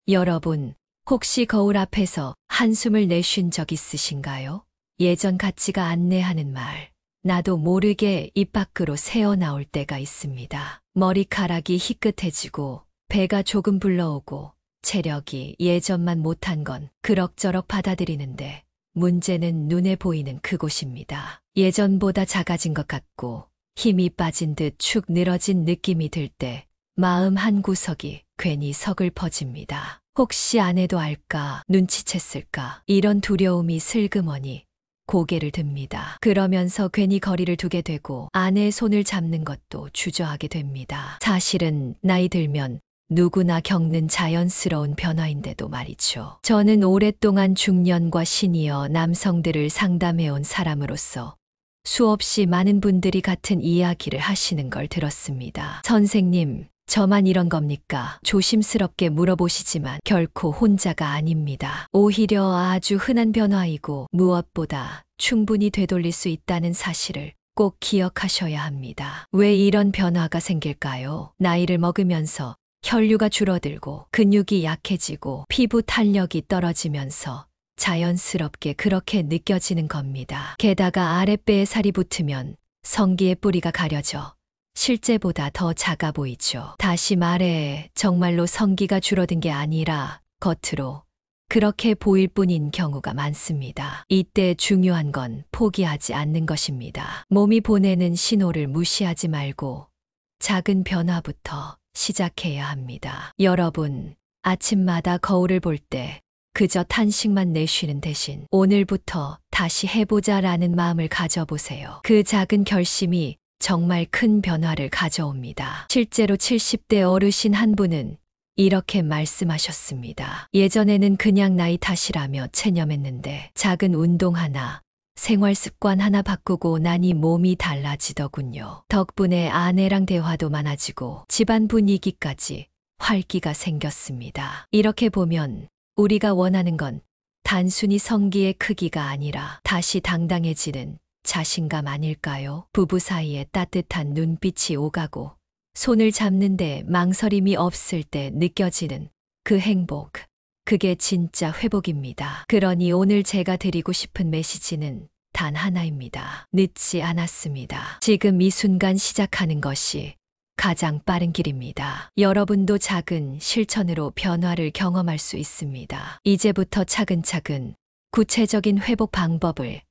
여러분, 혹시 거울 앞에서 한숨을 내쉰 적 있으신가요? 예전 같지가 않네 하는 말. 나도 모르게 입 밖으로 새어나올 때가 있습니다. 머리카락이 희끗해지고 배가 조금 불러오고 체력이 예전만 못한 건 그럭저럭 받아들이는데 문제는 눈에 보이는 그곳입니다. 예전보다 작아진 것 같고 힘이 빠진 듯 축 늘어진 느낌이 들 때 마음 한구석이 괜히 서글퍼집니다. 혹시 안 해도 알까, 눈치챘을까, 이런 두려움이 슬그머니 고개를 듭니다. 그러면서 괜히 거리를 두게 되고 아내의 손을 잡는 것도 주저하게 됩니다. 사실은 나이 들면 누구나 겪는 자연스러운 변화인데도 말이죠. 저는 오랫동안 중년과 시니어 남성들을 상담해온 사람으로서 수없이 많은 분들이 같은 이야기를 하시는 걸 들었습니다. 선생님, 저만 이런 겁니까? 조심스럽게 물어보시지만 결코 혼자가 아닙니다. 오히려 아주 흔한 변화이고 무엇보다 충분히 되돌릴 수 있다는 사실을 꼭 기억하셔야 합니다. 왜 이런 변화가 생길까요? 나이를 먹으면서 혈류가 줄어들고 근육이 약해지고 피부 탄력이 떨어지면서 자연스럽게 그렇게 느껴지는 겁니다. 게다가 아랫배에 살이 붙으면 성기의 뿌리가 가려져 실제보다 더 작아 보이죠. 다시 말해 정말로 성기가 줄어든 게 아니라 겉으로 그렇게 보일 뿐인 경우가 많습니다. 이때 중요한 건 포기하지 않는 것입니다. 몸이 보내는 신호를 무시하지 말고 작은 변화부터 시작해야 합니다. 여러분, 아침마다 거울을 볼 때 그저 탄식만 내쉬는 대신 오늘부터 다시 해보자라는 마음을 가져보세요. 그 작은 결심이 정말 큰 변화를 가져옵니다. 실제로 70대 어르신 한 분은 이렇게 말씀하셨습니다. 예전에는 그냥 나이 탓이라며 체념했는데 작은 운동 하나, 생활 습관 하나 바꾸고 나니 몸이 달라지더군요. 덕분에 아내랑 대화도 많아지고 집안 분위기까지 활기가 생겼습니다. 이렇게 보면 우리가 원하는 건 단순히 성기의 크기가 아니라 다시 당당해지는 자신감 아닐까요? 부부 사이에 따뜻한 눈빛이 오가고 손을 잡는데 망설임이 없을 때 느껴지는 그 행복. 그게 진짜 회복입니다. 그러니 오늘 제가 드리고 싶은 메시지는 단 하나입니다. 늦지 않았습니다. 지금 이 순간 시작하는 것이 가장 빠른 길입니다. 여러분도 작은 실천으로 변화를 경험할 수 있습니다. 이제부터 차근차근 구체적인 회복 방법을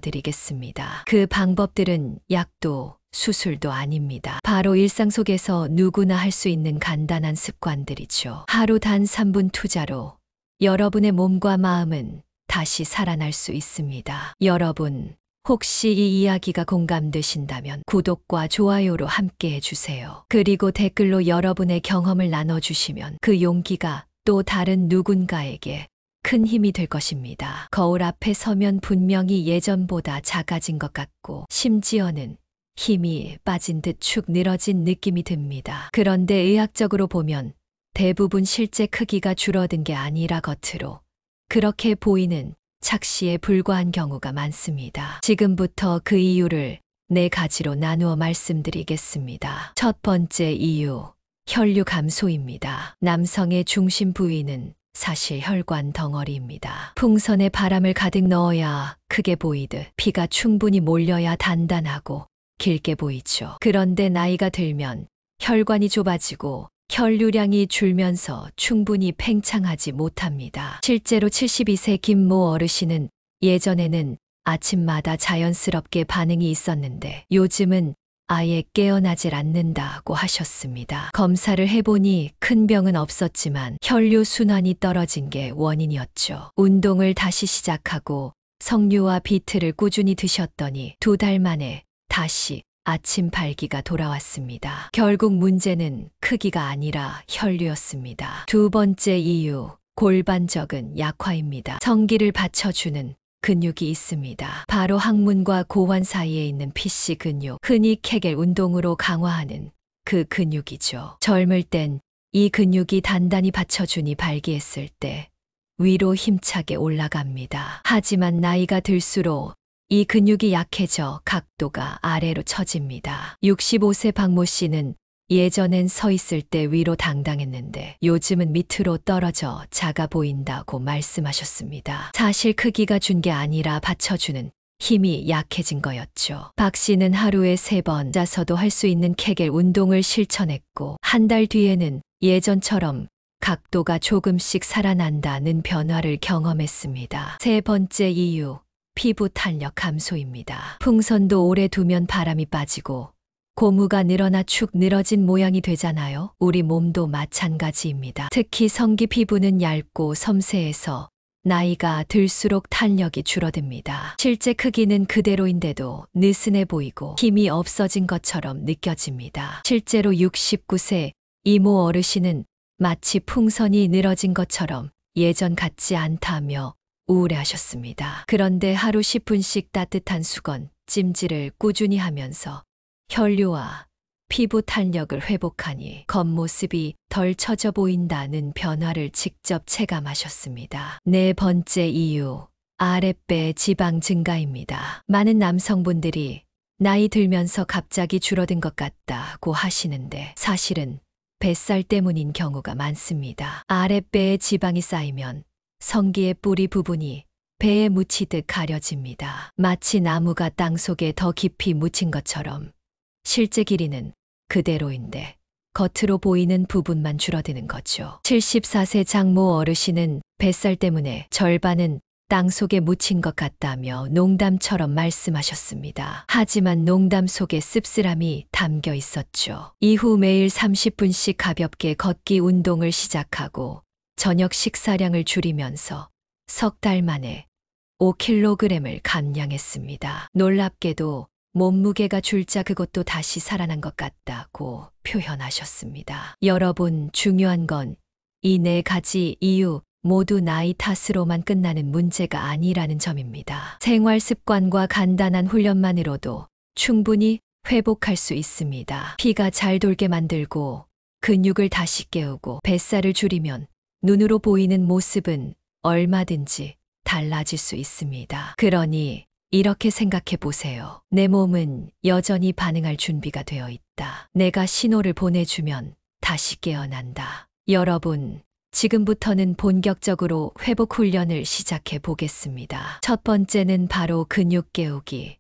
알려드리겠습니다. 그 방법들은 약도 수술도 아닙니다. 바로 일상 속에서 누구나 할 수 있는 간단한 습관들이죠. 하루 단 3분 투자로 여러분의 몸과 마음은 다시 살아날 수 있습니다. 여러분, 혹시 이 이야기가 공감되신다면 구독과 좋아요로 함께 해주세요. 그리고 댓글로 여러분의 경험을 나눠주시면 그 용기가 또 다른 누군가에게 큰 힘이 될 것입니다. 거울 앞에 서면 분명히 예전보다 작아진 것 같고 심지어는 힘이 빠진 듯 축 늘어진 느낌이 듭니다. 그런데 의학적으로 보면 대부분 실제 크기가 줄어든 게 아니라 겉으로 그렇게 보이는 착시에 불과한 경우가 많습니다. 지금부터 그 이유를 4가지로 나누어 말씀드리겠습니다. 첫 번째 이유, 혈류 감소입니다. 남성의 중심 부위는 사실 혈관 덩어리입니다. 풍선에 바람을 가득 넣어야 크게 보이듯 피가 충분히 몰려야 단단하고 길게 보이죠. 그런데 나이가 들면 혈관이 좁아지고 혈류량이 줄면서 충분히 팽창하지 못합니다. 실제로 72세 김모 어르신은 예전에는 아침마다 자연스럽게 반응이 있었는데 요즘은 아예 깨어나질 않는다고 하셨습니다. 검사를 해보니 큰 병은 없었지만 혈류 순환이 떨어진 게 원인이었죠. 운동을 다시 시작하고 석류와 비트를 꾸준히 드셨더니 2달 만에 다시 아침 발기가 돌아왔습니다. 결국 문제는 크기가 아니라 혈류였습니다. 두 번째 이유, 골반적인 약화입니다. 성기를 받쳐주는 근육이 있습니다. 바로 항문과 고환 사이에 있는 PC 근육, 흔히 케겔 운동으로 강화하는 그 근육이죠. 젊을 땐 이 근육이 단단히 받쳐주니 발기했을 때 위로 힘차게 올라갑니다. 하지만 나이가 들수록 이 근육이 약해져 각도가 아래로 처집니다. 65세 박모 씨는 예전엔 서 있을 때 위로 당당했는데 요즘은 밑으로 떨어져 작아 보인다고 말씀하셨습니다. 사실 크기가 준 게 아니라 받쳐주는 힘이 약해진 거였죠. 박 씨는 하루에 3번 자서도 할 수 있는 케겔 운동을 실천했고 한 달 뒤에는 예전처럼 각도가 조금씩 살아난다는 변화를 경험했습니다. 세 번째 이유, 피부 탄력 감소입니다. 풍선도 오래 두면 바람이 빠지고 고무가 늘어나 축 늘어진 모양이 되잖아요. 우리 몸도 마찬가지입니다. 특히 성기 피부는 얇고 섬세해서 나이가 들수록 탄력이 줄어듭니다. 실제 크기는 그대로인데도 느슨해 보이고 힘이 없어진 것처럼 느껴집니다. 실제로 69세 이모 어르신은 마치 풍선이 늘어진 것처럼 예전 같지 않다며 우울해하셨습니다. 그런데 하루 10분씩 따뜻한 수건, 찜질을 꾸준히 하면서 혈류와 피부 탄력을 회복하니 겉모습이 덜 처져 보인다는 변화를 직접 체감하셨습니다. 네 번째 이유, 아랫배 지방 증가입니다. 많은 남성분들이 나이 들면서 갑자기 줄어든 것 같다고 하시는데 사실은 뱃살 때문인 경우가 많습니다. 아랫배에 지방이 쌓이면 성기의 뿌리 부분이 배에 묻히듯 가려집니다. 마치 나무가 땅 속에 더 깊이 묻힌 것처럼 실제 길이는 그대로인데 겉으로 보이는 부분만 줄어드는 거죠. 74세 장모 어르신은 뱃살 때문에 절반은 땅 속에 묻힌 것 같다며 농담처럼 말씀하셨습니다. 하지만 농담 속에 씁쓸함이 담겨 있었죠. 이후 매일 30분씩 가볍게 걷기 운동을 시작하고 저녁 식사량을 줄이면서 석 달 만에 5kg을 감량했습니다. 놀랍게도 몸무게가 줄자 그것도 다시 살아난 것 같다고 표현하셨습니다. 여러분, 중요한 건 이 4가지 이유 모두 나이 탓으로만 끝나는 문제가 아니라는 점입니다. 생활 습관과 간단한 훈련만으로도 충분히 회복할 수 있습니다. 피가 잘 돌게 만들고 근육을 다시 깨우고 뱃살을 줄이면 눈으로 보이는 모습은 얼마든지 달라질 수 있습니다. 그러니 이렇게 생각해 보세요. 내 몸은 여전히 반응할 준비가 되어 있다. 내가 신호를 보내주면 다시 깨어난다. 여러분, 지금부터는 본격적으로 회복 훈련을 시작해 보겠습니다. 첫 번째는 바로 근육 깨우기,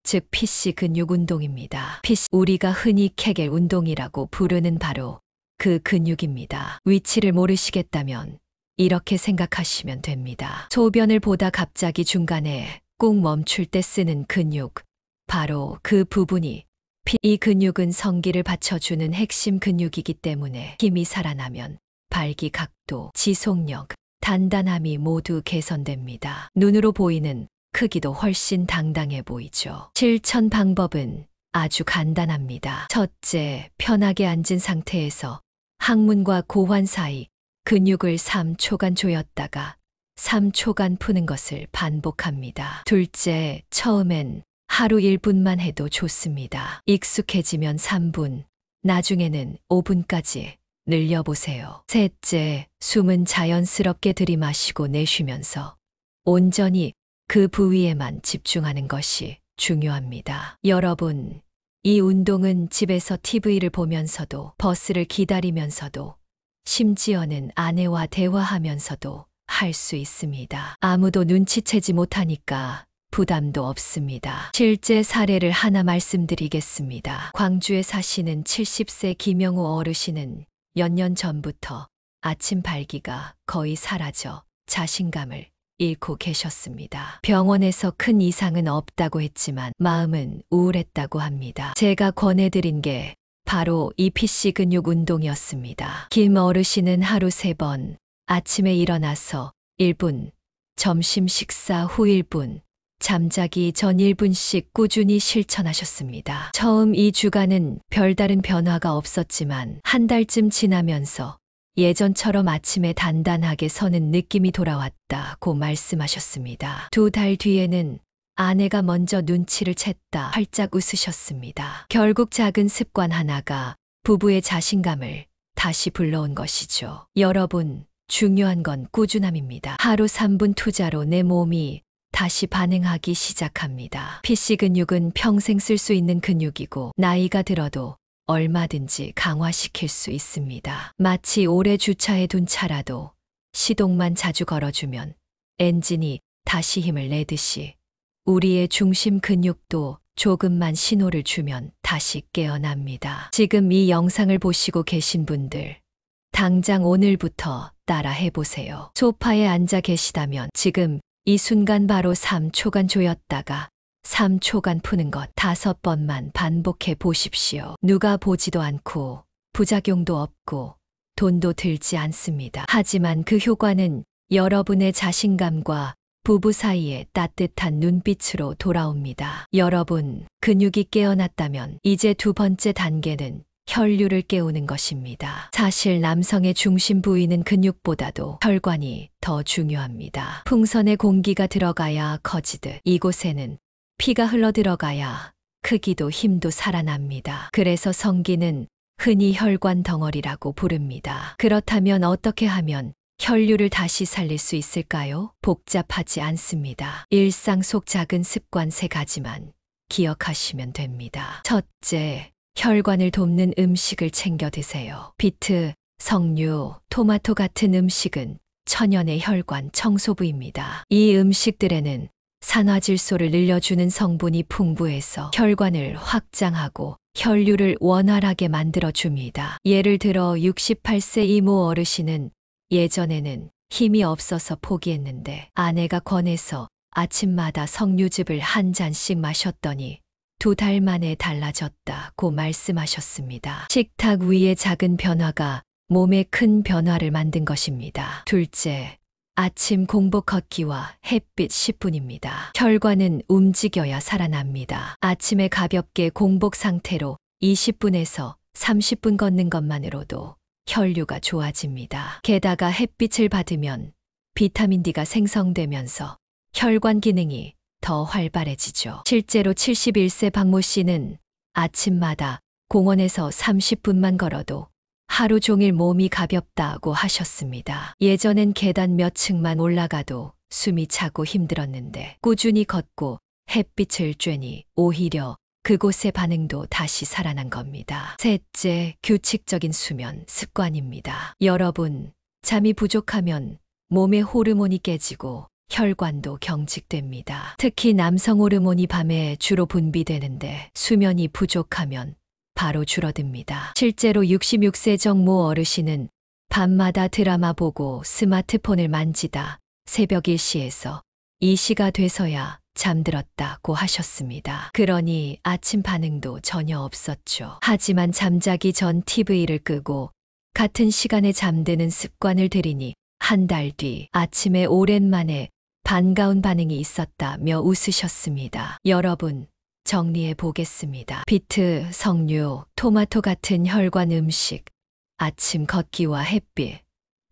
즉 PC 근육 운동입니다. PC, 우리가 흔히 케겔 운동이라고 부르는 바로 그 근육입니다. 위치를 모르시겠다면 이렇게 생각하시면 됩니다. 소변을 보다 갑자기 중간에 꾹 멈출 때 쓰는 근육, 바로 그 부분이 이 근육은 성기를 받쳐주는 핵심 근육이기 때문에 힘이 살아나면 발기 각도, 지속력, 단단함이 모두 개선됩니다. 눈으로 보이는 크기도 훨씬 당당해 보이죠. 실천 방법은 아주 간단합니다. 첫째, 편하게 앉은 상태에서 항문과 고환 사이 근육을 3초간 조였다가 3초간 푸는 것을 반복합니다. 둘째, 처음엔 하루 1분만 해도 좋습니다. 익숙해지면 3분, 나중에는 5분까지 늘려보세요. 셋째, 숨은 자연스럽게 들이마시고 내쉬면서 온전히 그 부위에만 집중하는 것이 중요합니다. 여러분, 이 운동은 집에서 TV를 보면서도, 버스를 기다리면서도, 심지어는 아내와 대화하면서도 할 수 있습니다. 아무도 눈치채지 못하니까 부담도 없습니다. 실제 사례를 하나 말씀드리겠습니다. 광주에 사시는 70세 김영우 어르신은 몇 년 전부터 아침 발기가 거의 사라져 자신감을 잃고 계셨습니다. 병원에서 큰 이상은 없다고 했지만 마음은 우울했다고 합니다. 제가 권해드린 게 바로 이 PC 근육 운동이었습니다. 김 어르신은 하루 3번, 아침에 일어나서 1분, 점심 식사 후 1분, 잠자기 전 1분씩 꾸준히 실천하셨습니다. 처음 2주간은 별다른 변화가 없었지만 한 달쯤 지나면서 예전처럼 아침에 단단하게 서는 느낌이 돌아왔다고 말씀하셨습니다. 2달 뒤에는 아내가 먼저 눈치를 챘다 활짝 웃으셨습니다. 결국 작은 습관 하나가 부부의 자신감을 다시 불러온 것이죠. 여러분, 중요한 건 꾸준함입니다. 하루 3분 투자로 내 몸이 다시 반응하기 시작합니다. PC 근육은 평생 쓸 수 있는 근육이고 나이가 들어도 얼마든지 강화시킬 수 있습니다. 마치 오래 주차해 둔 차라도 시동만 자주 걸어주면 엔진이 다시 힘을 내듯이 우리의 중심 근육도 조금만 신호를 주면 다시 깨어납니다. 지금 이 영상을 보시고 계신 분들, 당장 오늘부터 따라 해보세요. 소파에 앉아 계시다면 지금 이 순간 바로 3초간 조였다가 3초간 푸는 것 5번만 반복해 보십시오. 누가 보지도 않고 부작용도 없고 돈도 들지 않습니다. 하지만 그 효과는 여러분의 자신감과 부부 사이의 따뜻한 눈빛으로 돌아옵니다. 여러분, 근육이 깨어났다면 이제 두 번째 단계는 혈류를 깨우는 것입니다. 사실 남성의 중심 부위는 근육보다도 혈관이 더 중요합니다. 풍선에 공기가 들어가야 커지듯 이곳에는 피가 흘러 들어가야 크기도 힘도 살아납니다. 그래서 성기는 흔히 혈관 덩어리라고 부릅니다. 그렇다면 어떻게 하면 혈류를 다시 살릴 수 있을까요? 복잡하지 않습니다. 일상 속 작은 습관 3가지만 기억하시면 됩니다. 첫째, 혈관을 돕는 음식을 챙겨 드세요. 비트, 석류, 토마토 같은 음식은 천연의 혈관 청소부입니다. 이 음식들에는 산화질소를 늘려주는 성분이 풍부해서 혈관을 확장하고 혈류를 원활하게 만들어줍니다. 예를 들어 68세 이모 어르신은 예전에는 힘이 없어서 포기했는데 아내가 권해서 아침마다 석류즙을 한 잔씩 마셨더니 2달 만에 달라졌다고 말씀하셨습니다. 식탁 위의 작은 변화가 몸에 큰 변화를 만든 것입니다. 둘째, 아침 공복 걷기와 햇빛 10분입니다. 혈관은 움직여야 살아납니다. 아침에 가볍게 공복 상태로 20분에서 30분 걷는 것만으로도 혈류가 좋아집니다. 게다가 햇빛을 받으면 비타민 D가 생성되면서 혈관 기능이 더 활발해지죠. 실제로 71세 박모 씨는 아침마다 공원에서 30분만 걸어도 하루 종일 몸이 가볍다고 하셨습니다. 예전엔 계단 몇 층만 올라가도 숨이 차고 힘들었는데 꾸준히 걷고 햇빛을 쬐니 오히려 그곳의 반응도 다시 살아난 겁니다. 셋째, 규칙적인 수면 습관입니다. 여러분, 잠이 부족하면 몸의 호르몬이 깨지고 혈관도 경직됩니다. 특히 남성 호르몬이 밤에 주로 분비되는데 수면이 부족하면 바로 줄어듭니다. 실제로 66세 정모 어르신은 밤마다 드라마 보고 스마트폰을 만지다 새벽 1시에서 2시가 돼서야 잠들었다고 하셨습니다. 그러니 아침 반응도 전혀 없었죠. 하지만 잠자기 전 TV를 끄고 같은 시간에 잠드는 습관을 들이니 한 달 뒤 아침에 오랜만에 반가운 반응이 있었다며 웃으셨습니다. 여러분, 정리해 보겠습니다. 비트, 석류, 토마토 같은 혈관 음식, 아침 걷기와 햇빛,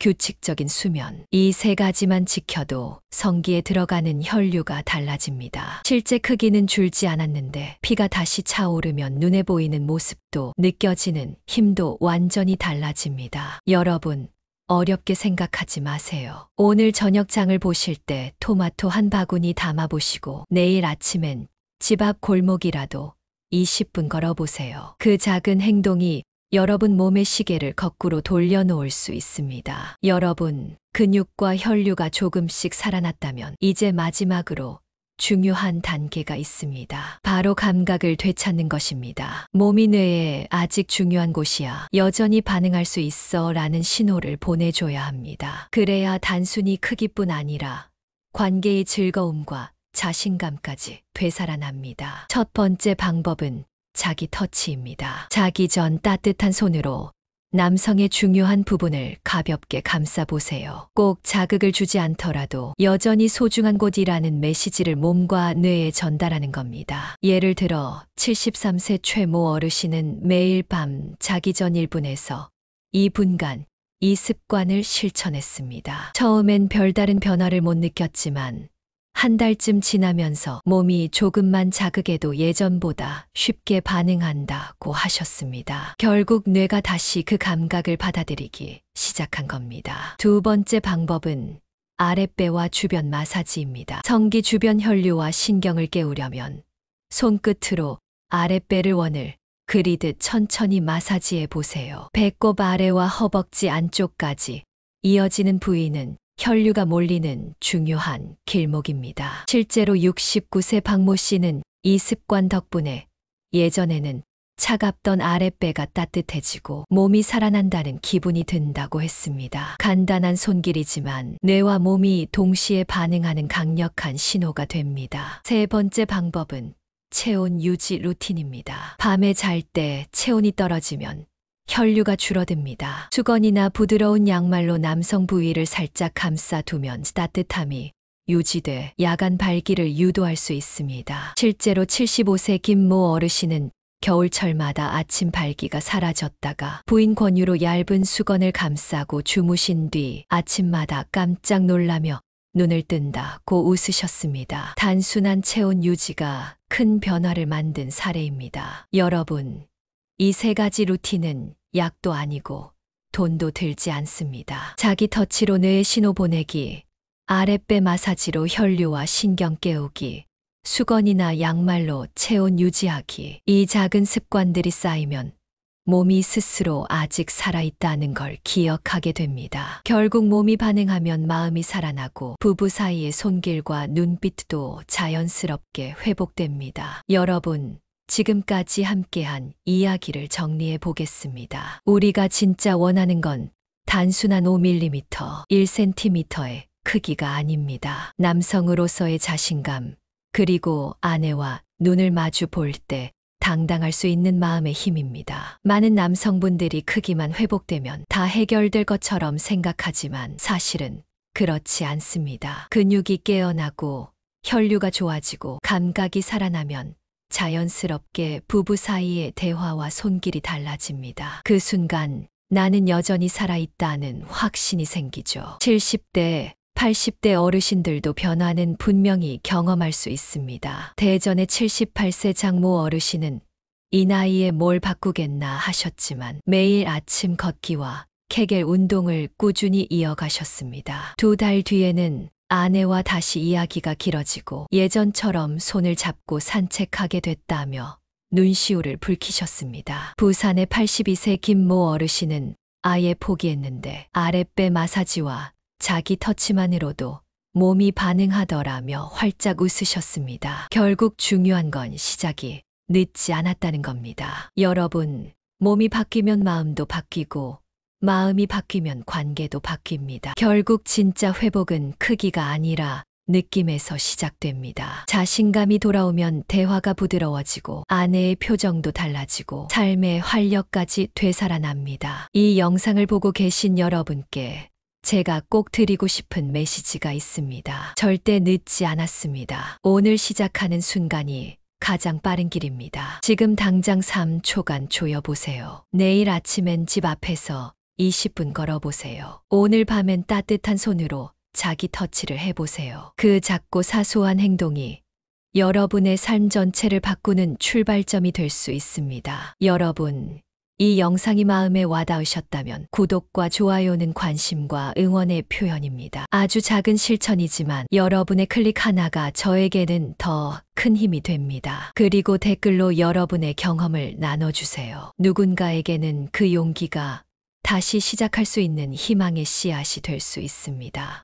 규칙적인 수면. 이 3가지만 지켜도 성기에 들어가는 혈류가 달라집니다. 실제 크기는 줄지 않았는데 피가 다시 차오르면 눈에 보이는 모습도 느껴지는 힘도 완전히 달라집니다. 여러분, 어렵게 생각하지 마세요. 오늘 저녁장을 보실 때 토마토 한 바구니 담아보시고 내일 아침엔 집 앞 골목이라도 20분 걸어보세요. 그 작은 행동이 여러분 몸의 시계를 거꾸로 돌려놓을 수 있습니다. 여러분, 근육과 혈류가 조금씩 살아났다면 이제 마지막으로 중요한 단계가 있습니다. 바로 감각을 되찾는 것입니다. 몸이 뇌에 아직 중요한 곳이야. 여전히 반응할 수 있어 라는 신호를 보내줘야 합니다. 그래야 단순히 크기뿐 아니라 관계의 즐거움과 자신감까지 되살아납니다. 첫 번째 방법은 자기 터치입니다. 자기 전 따뜻한 손으로 남성의 중요한 부분을 가볍게 감싸보세요. 꼭 자극을 주지 않더라도 여전히 소중한 곳이라는 메시지를 몸과 뇌에 전달하는 겁니다. 예를 들어 73세 최모 어르신은 매일 밤 자기 전 1분에서 2분간 이 습관을 실천했습니다. 처음엔 별다른 변화를 못 느꼈지만 한 달쯤 지나면서 몸이 조금만 자극해도 예전보다 쉽게 반응한다고 하셨습니다. 결국 뇌가 다시 그 감각을 받아들이기 시작한 겁니다. 두 번째 방법은 아랫배와 주변 마사지입니다. 성기 주변 혈류와 신경을 깨우려면 손끝으로 아랫배를 원을 그리듯 천천히 마사지해 보세요. 배꼽 아래와 허벅지 안쪽까지 이어지는 부위는 혈류가 몰리는 중요한 길목입니다. 실제로 69세 박모 씨는 이 습관 덕분에 예전에는 차갑던 아랫배가 따뜻해지고 몸이 살아난다는 기분이 든다고 했습니다. 간단한 손길이지만 뇌와 몸이 동시에 반응하는 강력한 신호가 됩니다. 세 번째 방법은 체온 유지 루틴입니다. 밤에 잘 때 체온이 떨어지면 혈류가 줄어듭니다. 수건이나 부드러운 양말로 남성 부위를 살짝 감싸두면 따뜻함이 유지돼 야간 발기를 유도할 수 있습니다. 실제로 75세 김모 어르신은 겨울철마다 아침 발기가 사라졌다가 부인 권유로 얇은 수건을 감싸고 주무신 뒤 아침마다 깜짝 놀라며 눈을 뜬다고 웃으셨습니다. 단순한 체온 유지가 큰 변화를 만든 사례입니다. 여러분, 이 세 가지 루틴은 약도 아니고 돈도 들지 않습니다. 자기 터치로 뇌에 신호 보내기, 아랫배 마사지로 혈류와 신경 깨우기, 수건이나 양말로 체온 유지하기. 이 작은 습관들이 쌓이면 몸이 스스로 아직 살아있다는 걸 기억하게 됩니다. 결국 몸이 반응하면 마음이 살아나고 부부 사이의 손길과 눈빛도 자연스럽게 회복됩니다. 여러분, 지금까지 함께한 이야기를 정리해 보겠습니다. 우리가 진짜 원하는 건 단순한 5mm, 1cm의 크기가 아닙니다. 남성으로서의 자신감, 그리고 아내와 눈을 마주 볼 때 당당할 수 있는 마음의 힘입니다. 많은 남성분들이 크기만 회복되면 다 해결될 것처럼 생각하지만 사실은 그렇지 않습니다. 근육이 깨어나고 혈류가 좋아지고 감각이 살아나면 자연스럽게 부부 사이의 대화와 손길이 달라집니다. 그 순간 나는 여전히 살아있다는 확신이 생기죠. 70대, 80대 어르신들도 변화는 분명히 경험할 수 있습니다. 대전의 78세 장모 어르신은 이 나이에 뭘 바꾸겠나 하셨지만 매일 아침 걷기와 케겔 운동을 꾸준히 이어가셨습니다. 2달 뒤에는 아내와 다시 이야기가 길어지고 예전처럼 손을 잡고 산책하게 됐다며 눈시울을 붉히셨습니다. 부산의 82세 김모 어르신은 아예 포기했는데 아랫배 마사지와 자기 터치만으로도 몸이 반응하더라며 활짝 웃으셨습니다. 결국 중요한 건 시작이 늦지 않았다는 겁니다. 여러분, 몸이 바뀌면 마음도 바뀌고 마음이 바뀌면 관계도 바뀝니다. 결국 진짜 회복은 크기가 아니라 느낌에서 시작됩니다. 자신감이 돌아오면 대화가 부드러워지고 아내의 표정도 달라지고 삶의 활력까지 되살아납니다. 이 영상을 보고 계신 여러분께 제가 꼭 드리고 싶은 메시지가 있습니다. 절대 늦지 않았습니다. 오늘 시작하는 순간이 가장 빠른 길입니다. 지금 당장 3초간 조여보세요. 내일 아침엔 집 앞에서 20분 걸어보세요. 오늘 밤엔 따뜻한 손으로 자기 터치를 해보세요. 그 작고 사소한 행동이 여러분의 삶 전체를 바꾸는 출발점이 될 수 있습니다. 여러분, 이 영상이 마음에 와닿으셨다면 구독과 좋아요는 관심과 응원의 표현입니다. 아주 작은 실천이지만 여러분의 클릭 하나가 저에게는 더 큰 힘이 됩니다. 그리고 댓글로 여러분의 경험을 나눠주세요. 누군가에게는 그 용기가 다시 시작할 수 있는 희망의 씨앗이 될 수 있습니다.